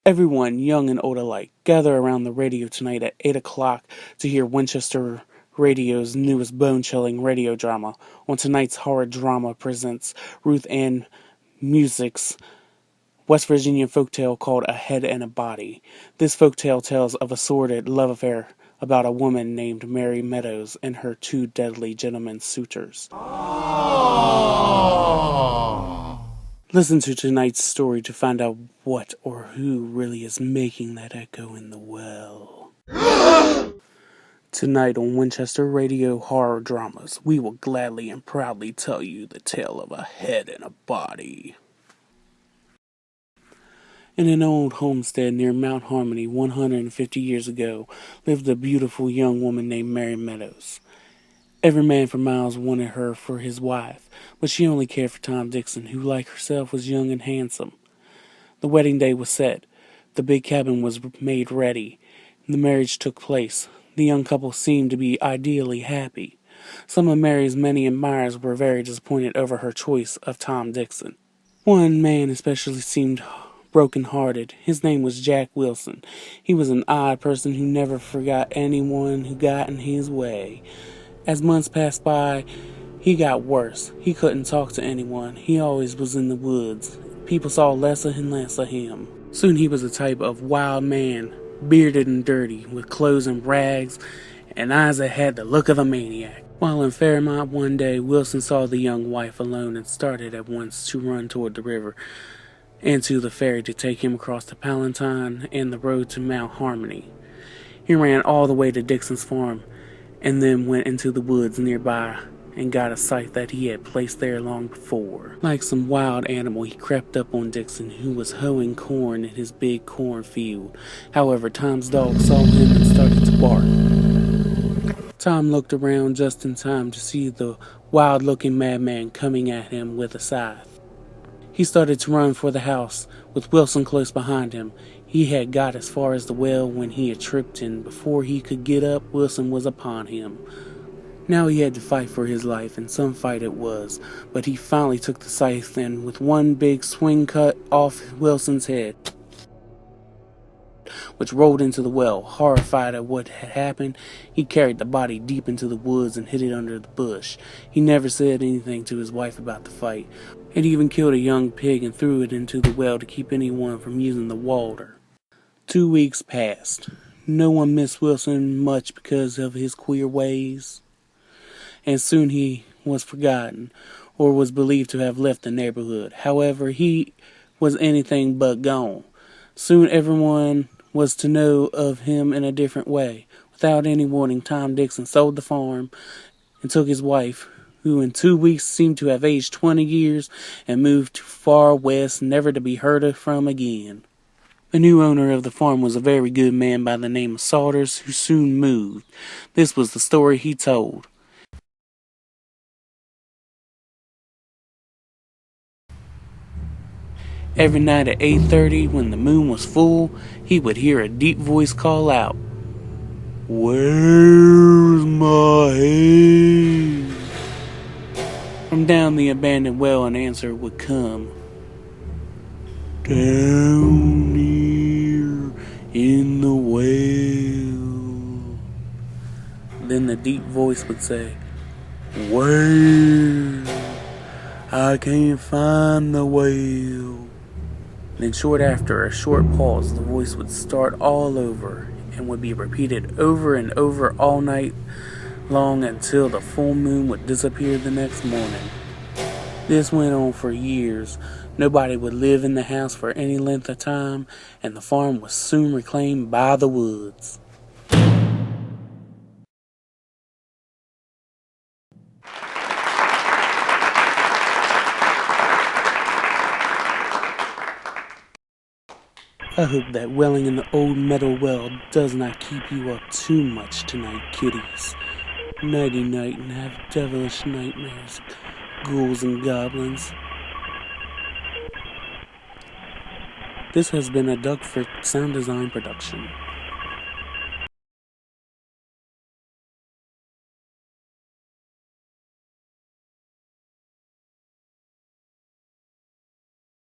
Everyone, young and old alike, gather around the radio tonight at 8 o'clock to hear Winchester Radio's newest bone-chilling radio drama. On tonight's horror drama presents Ruth Ann Music's West Virginian folktale called A Head and a Body. This folktale tells of a sordid love affair about a woman named Mary Meadows and her two deadly gentlemen suitors. Listen to tonight's story to find out what or who really is making that echo in the well. Tonight on Winchester Radio Horror Dramas, we will gladly and proudly tell you the tale of a head and a body. In an old homestead near Mount Harmony 150 years ago lived a beautiful young woman named Mary Meadows. Every man for miles wanted her for his wife, but she only cared for Tom Dixon, who, like herself, was young and handsome. The wedding day was set. The big cabin was made ready. The marriage took place. The young couple seemed to be ideally happy. Some of Mary's many admirers were very disappointed over her choice of Tom Dixon. One man especially seemed broken-hearted. His name was Jack Wilson. He was an odd person who never forgot anyone who got in his way. As months passed by, he got worse. He couldn't talk to anyone. He always was in the woods. People saw less and less of him. Soon he was a type of wild man, bearded and dirty, with clothes and rags, and eyes that had the look of a maniac. While in Fairmont one day, Wilson saw the young wife alone and started at once to run toward the river and to the ferry to take him across the Palatine and the road to Mount Harmony. He ran all the way to Dixon's farm, and then went into the woods nearby and got a sight that he had placed there long before. Like some wild animal, he crept up on Dixon, who was hoeing corn in his big cornfield. However, Tom's dog saw him and started to bark. Tom looked around just in time to see the wild-looking madman coming at him with a scythe. He started to run for the house, with Wilson close behind him. He had got as far as the well when he had tripped, and before he could get up, Wilson was upon him. Now he had to fight for his life, and some fight it was, but he finally took the scythe and with one big swing cut off Wilson's head, which rolled into the well. Horrified at what had happened, he carried the body deep into the woods and hid it under the bush. He never said anything to his wife about the fight, and even killed a young pig and threw it into the well to keep anyone from using the water. 2 weeks passed. No one missed Wilson much because of his queer ways, and soon he was forgotten, or was believed to have left the neighborhood. However, he was anything but gone. Soon everyone was to know of him in a different way. Without any warning, Tom Dixon sold the farm and took his wife, who in 2 weeks seemed to have aged 20 years, and moved to far west, never to be heard of from again. The new owner of the farm was a very good man by the name of Salters, who soon moved. This was the story he told. Every night at 8:30, when the moon was full, he would hear a deep voice call out, "Where's my head?" From down the abandoned well an answer would come, "Down here in the well." Then the deep voice would say, "Where? I can't find the well." Then short after a short pause, the voice would start all over and would be repeated over and over all night long until the full moon would disappear the next morning. This went on for years. Nobody would live in the house for any length of time, and the farm was soon reclaimed by the woods. I hope that welling in the old metal well does not keep you up too much tonight, kiddies. Nighty-night, and have devilish nightmares, ghouls and goblins. This has been a Doug for Sound Design production.